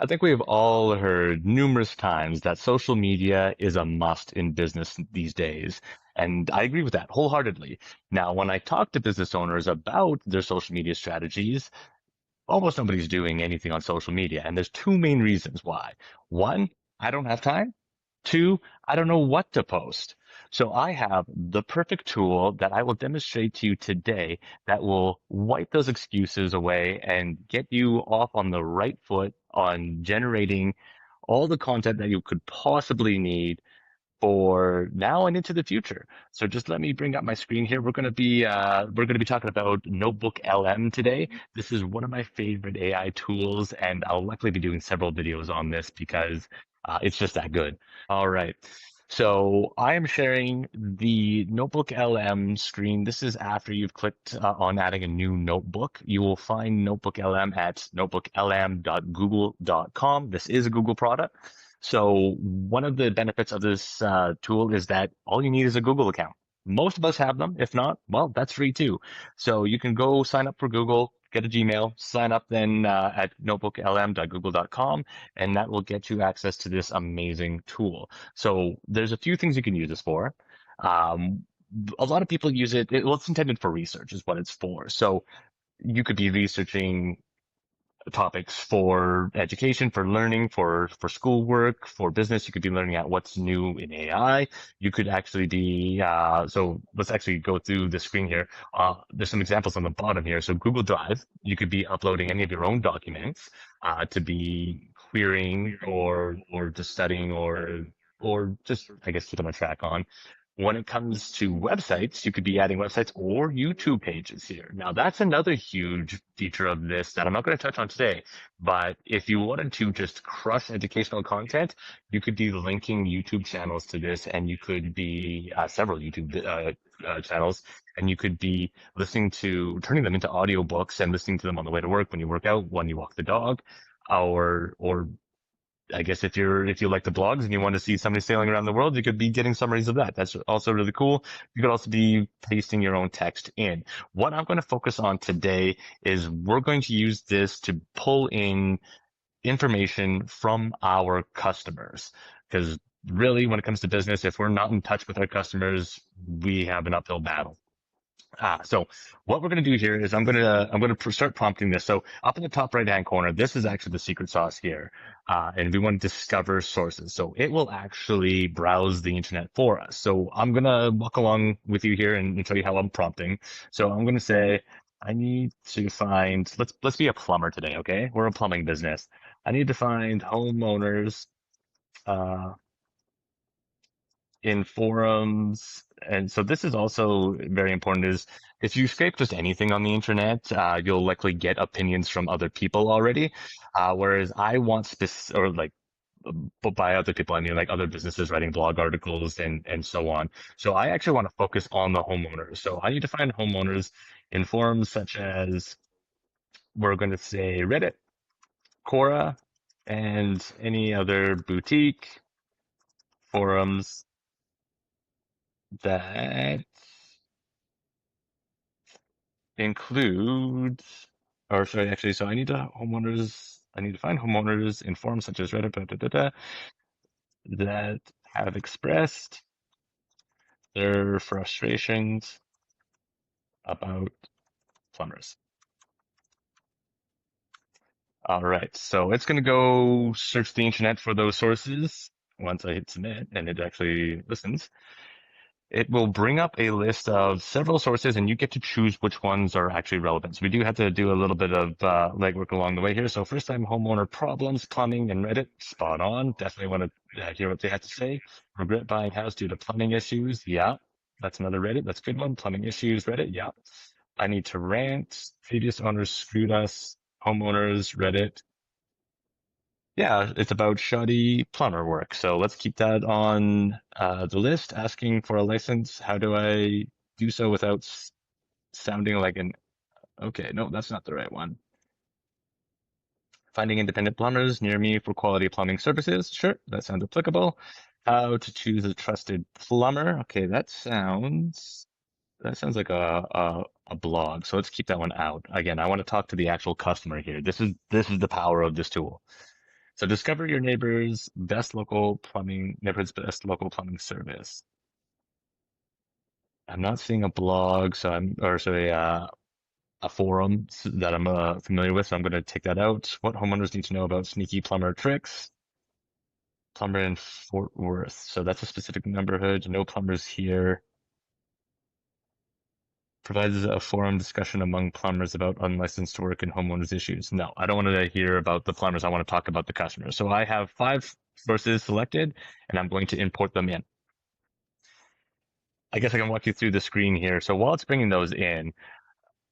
I think we've all heard numerous times that social media is a must in business these days. And I agree with that wholeheartedly. Now, when I talk to business owners about their social media strategies, almost nobody's doing anything on social media. And there's two main reasons why. One, I don't have time. Two, I don't know what to post. So I have the perfect tool that I will demonstrate to you today that will wipe those excuses away and get you off on the right foot on generating all the content that you could possibly need for now and into the future. So just let me bring up my screen here. We're gonna be talking about NotebookLM today. This is one of my favorite AI tools, and I'll likely be doing several videos on this because it's just that good. All right. So I am sharing the Notebook LM screen. This is after you've clicked on adding a new notebook. You will find Notebook LM at notebooklm.google.com. This is a Google product. So one of the benefits of this tool is that all you need is a Google account. Most of us have them. If not, well, that's free too. So you can go sign up for Google, get a Gmail, sign up then at notebooklm.google.com, and that will get you access to this amazing tool. So there's a few things you can use this for. Um, a lot of people use it. Well, it's intended for research, is what it's for. So you could be researching topics for education, for learning, for schoolwork, for business. You could be learning at what's new in AI. You could actually be, so let's actually go through the screen here. There's some examples on the bottom here. So Google Drive, you could be uploading any of your own documents, to be querying or just studying or just, I guess, keeping a track on. When it comes to websites, you could be adding websites or YouTube pages here. Now, that's another huge feature of this that I'm not going to touch on today. But if you wanted to just crush educational content, you could be linking YouTube channels to this, and you could be several YouTube channels, and you could be turning them into audiobooks and listening to them on the way to work, when you work out, when you walk the dog, or I guess if you like the blogs and you want to see somebody sailing around the world, you could be getting summaries of that. That's also really cool. You could also be pasting your own text in. What I'm going to focus on today is we're going to use this to pull in information from our customers. Because really, when it comes to business, if we're not in touch with our customers, we have an uphill battle. So what we're going to do here is I'm going to start prompting this. So up in the top right hand corner, this is actually the secret sauce here, and we want to discover sources. So it will actually browse the internet for us. So I'm going to walk along with you here and show you how I'm prompting. So I'm going to say I need to find. Let's be a plumber today, okay? We're a plumbing business. I need to find homeowners. Uh, in forums. And so this is also very important is if you scrape just anything on the internet, you'll likely get opinions from other people already. Whereas I want or like, but by other people, I mean like other businesses writing blog articles and so on. So I actually want to focus on the homeowners. So I need to find homeowners in forums such as we're going to say Reddit, Quora, and any other boutique forums that include, or sorry, actually, so I need to find homeowners in forums such as Reddit, that have expressed their frustrations about plumbers. All right, so it's going to go search the internet for those sources. Once I hit submit and it actually listens, it will bring up a list of several sources, and you get to choose which ones are actually relevant. So we do have to do a little bit of legwork along the way here. So first time homeowner problems, plumbing, and Reddit, spot on. Definitely want to hear what they have to say. Regret buying house due to plumbing issues. Yeah, that's another Reddit. That's a good one. Plumbing issues, Reddit. Yeah. I need to rant. Previous owners screwed us. Homeowners, Reddit. Yeah, it's about shoddy plumber work. So let's keep that on the list. Asking for a license. How do I do so without sounding like an... Okay, no, that's not the right one. Finding independent plumbers near me for quality plumbing services. Sure, that sounds applicable. How to choose a trusted plumber. Okay, that sounds like a blog. So let's keep that one out. Again, I want to talk to the actual customer here. This is the power of this tool. So discover your neighborhood's best local plumbing service. I'm not seeing a blog, or sorry, a forum that I'm familiar with, so I'm going to take that out. What homeowners need to know about sneaky plumber tricks? Plumber in Fort Worth. So that's a specific neighborhood. No plumbers here. Provides a forum discussion among plumbers about unlicensed work and homeowners issues. No, I don't want to hear about the plumbers. I want to talk about the customers. So I have 5 sources selected and I'm going to import them in. I guess I can walk you through the screen here. So while it's bringing those in,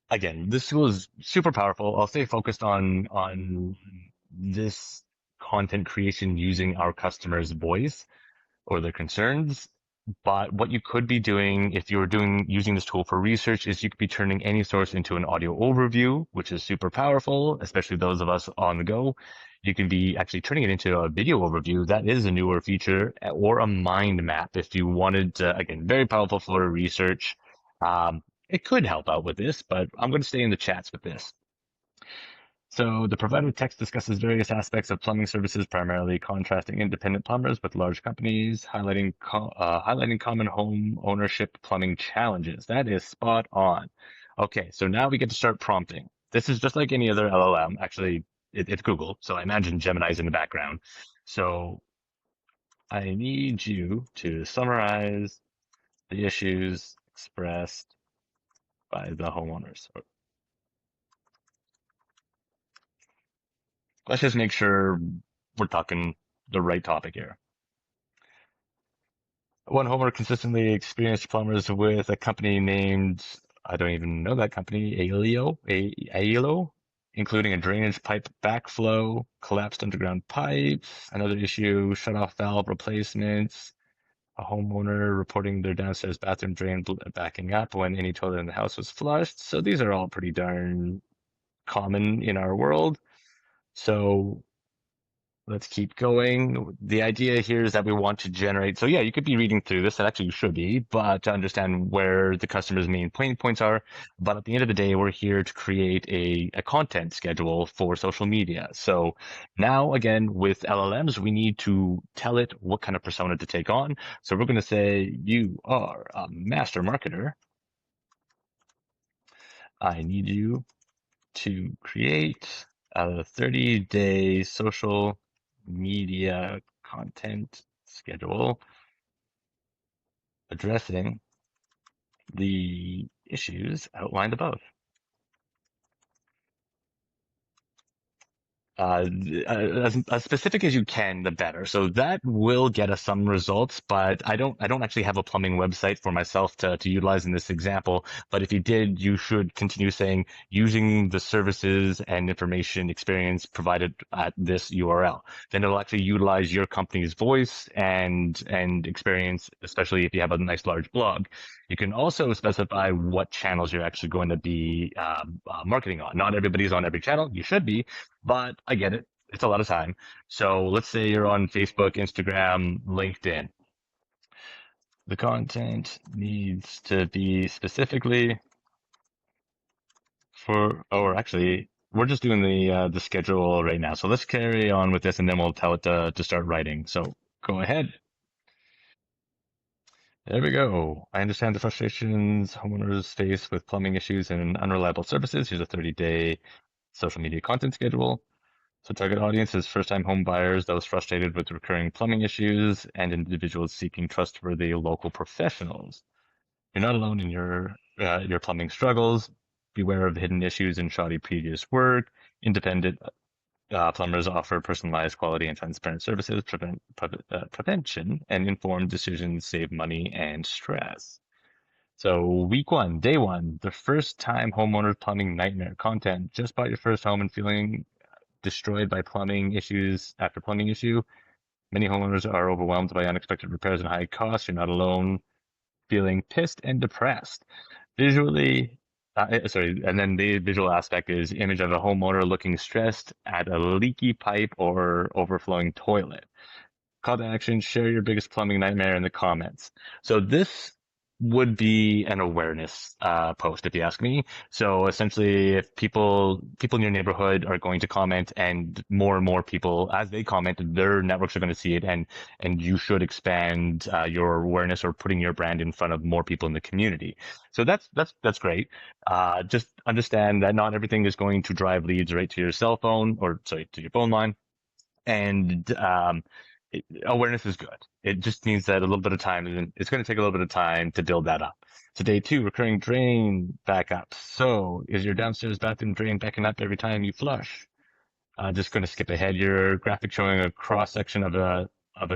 again, this tool is super powerful. I'll stay focused on this content creation using our customer's voice or their concerns. But what you could be doing if you were using this tool for research is you could be turning any source into an audio overview, which is super powerful, especially those of us on the go. You can be actually turning it into a video overview. That is a newer feature, or a mind map if you wanted to, again, very powerful for research. It could help out with this, but I'm going to stay in the chats with this. So the provided text discusses various aspects of plumbing services, primarily contrasting independent plumbers with large companies, highlighting common home ownership plumbing challenges. That is spot on. Okay, so now we get to start prompting. This is just like any other LLM. Actually, it's Google, so I imagine Gemini's in the background. So I need you to summarize the issues expressed by the homeowners. Let's just make sure we're talking the right topic here. One homeowner consistently experienced plumbers with a company named, I don't even know that company, Aelo, including a drainage pipe backflow, collapsed underground pipes. Another issue, shut-off valve replacements. A homeowner reporting their downstairs bathroom drain backing up when any toilet in the house was flushed. So these are all pretty darn common in our world. So let's keep going. The idea here is that we want to generate. So yeah, you could be reading through this, and actually you should be, but to understand where the customer's main pain points are. But at the end of the day, we're here to create a content schedule for social media. So now again, with LLMs, we need to tell it what kind of persona to take on. So we're going to say, you are a master marketer. I need you to create a 30-day social media content schedule addressing the issues outlined above. As specific as you can, the better. So that will get us some results, but I don't actually have a plumbing website for myself to utilize in this example. But if you did, you should continue saying using the services and information experience provided at this URL. Then it'll actually utilize your company's voice and experience, especially if you have a nice large blog. You can also specify what channels you're actually going to be marketing on. Not everybody's on every channel. You should be, but I get it. It's a lot of time. So let's say you're on Facebook, Instagram, LinkedIn. The content needs to be specifically or actually, we're just doing the schedule right now. So let's carry on with this and then we'll tell it to start writing. So go ahead. There we go. I understand the frustrations homeowners face with plumbing issues and unreliable services. Here's a 30-day social media content schedule. So target audience is first-time home buyers, those frustrated with recurring plumbing issues, and individuals seeking trustworthy local professionals. You're not alone in your plumbing struggles. Beware of hidden issues and shoddy previous work. Independent plumbers offer personalized, quality, and transparent services. Prevention and informed decisions save money and stress. So week 1, day 1, the first time homeowner plumbing nightmare content. Just bought your first home and feeling destroyed by plumbing issues after plumbing issue. Many homeowners are overwhelmed by unexpected repairs and high costs. You're not alone. Feeling pissed and depressed. Visually, and then the visual aspect is image of a homeowner looking stressed at a leaky pipe or overflowing toilet. Call to action, share your biggest plumbing nightmare in the comments. So this would be an awareness post, if you ask me. So essentially, if people in your neighborhood are going to comment, and more people, as they comment, their networks are going to see it, and you should expand your awareness or putting your brand in front of more people in the community. So that's great. Just understand that not everything is going to drive leads right to your cell phone, or sorry, to your phone line, and awareness is good. It just means that a little bit of time, and it's going to take a little bit of time to build that up. So day two, recurring drain backups. So is your downstairs bathroom drain backing up every time you flush? Just going to skip ahead. Your graphic showing a cross section of a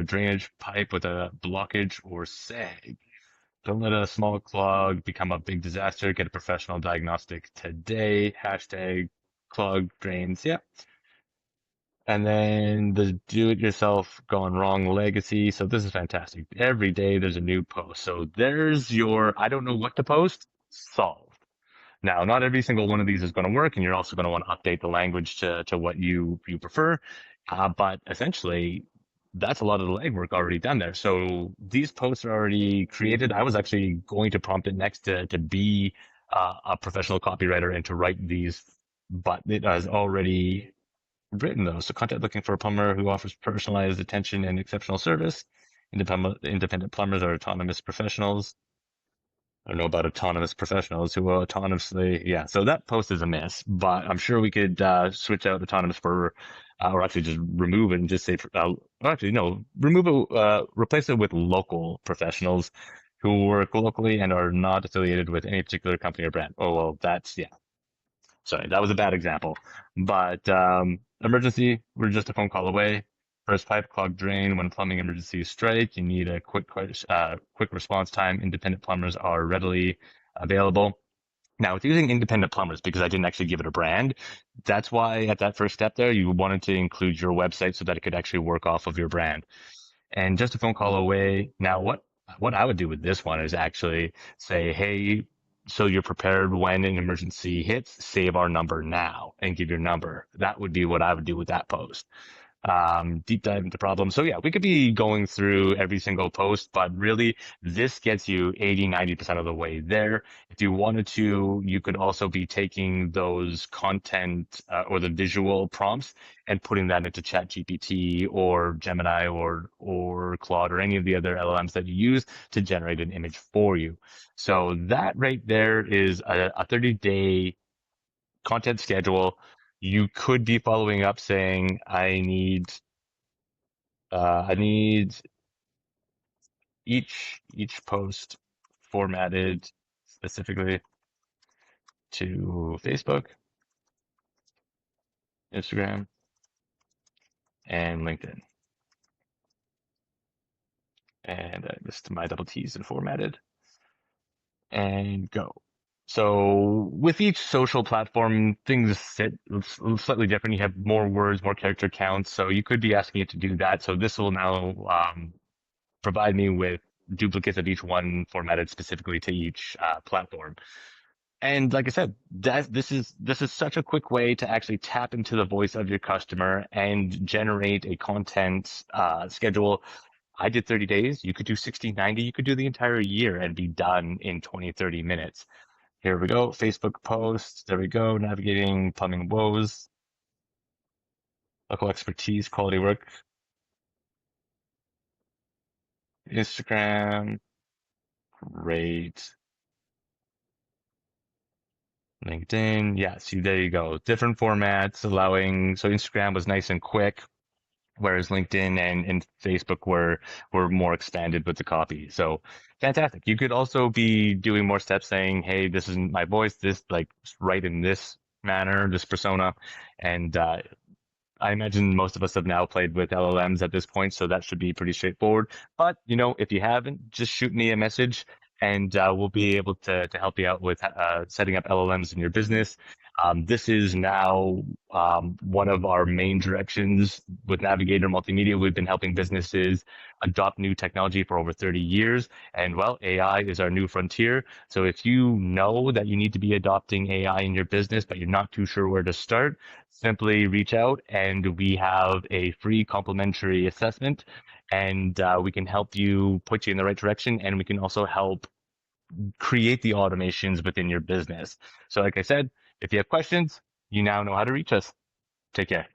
drainage pipe with a blockage or sag. Don't let a small clog become a big disaster. Get a professional diagnostic today. Hashtag clog drains. Yeah. And then the do-it-yourself gone wrong legacy. So this is fantastic. Every day there's a new post. So there's your, I don't know what to post, solved. Now, not every single one of these is going to work, and you're also going to want to update the language to what you prefer. But essentially, that's a lot of the legwork already done there. So these posts are already created. I was actually going to prompt it next to be a professional copywriter and to write these, but it has already written those. So contact looking for a plumber who offers personalized attention and exceptional service. Independent plumbers are autonomous professionals. I don't know about autonomous professionals who will autonomously, yeah. So that post is a miss, but I'm sure we could switch out autonomous for, or actually just remove it and just say, actually no, remove it, replace it with local professionals who work locally and are not affiliated with any particular company or brand. Oh well, that's yeah. Sorry, that was a bad example. But emergency, we're just a phone call away. First pipe clogged drain when plumbing emergencies strike. You need a quick response time. Independent plumbers are readily available. Now, with using independent plumbers, because I didn't actually give it a brand, that's why at that first step there, you wanted to include your website so that it could actually work off of your brand. And just a phone call away. Now, what I would do with this one is actually say, hey, so you're prepared when an emergency hits, save our number now and give your number. That would be what I would do with that post. Deep dive into problems. So yeah, we could be going through every single post, but really this gets you 80, 90% of the way there. If you wanted to, you could also be taking those content or the visual prompts and putting that into ChatGPT or Gemini or Claude or any of the other LLMs that you use to generate an image for you. So that right there is a 30-day content schedule. You could be following up saying, I need each post formatted specifically to Facebook, Instagram, and LinkedIn. And just my double T's and formatted and go. So with each social platform, things sit slightly different. You have more words, more character counts. So you could be asking it to do that. So this will now provide me with duplicates of each one formatted specifically to each platform. And like I said, this is such a quick way to actually tap into the voice of your customer and generate a content schedule. I did 30 days. You could do 60, 90. You could do the entire year and be done in 20, 30 minutes. Here we go. Facebook posts. There we go. Navigating plumbing woes, local expertise, quality work. Instagram. Great. LinkedIn. Yeah. See, there you go. Different formats allowing. So Instagram was nice and quick, whereas LinkedIn and Facebook were more expanded with the copy. So fantastic. You could also be doing more steps saying, hey, this isn't my voice, this like write in this manner, this persona. And I imagine most of us have now played with LLMs at this point, so that should be pretty straightforward. But, if you haven't, just shoot me a message and we'll be able to help you out with setting up LLMs in your business. This is now one of our main directions with Navigator Multimedia. We've been helping businesses adopt new technology for over 30 years. And well, AI is our new frontier. So if you know that you need to be adopting AI in your business, but you're not too sure where to start, simply reach out and we have a free complimentary assessment and we can help you put you in the right direction. And we can also help create the automations within your business. So like I said, if you have questions, you now know how to reach us. Take care.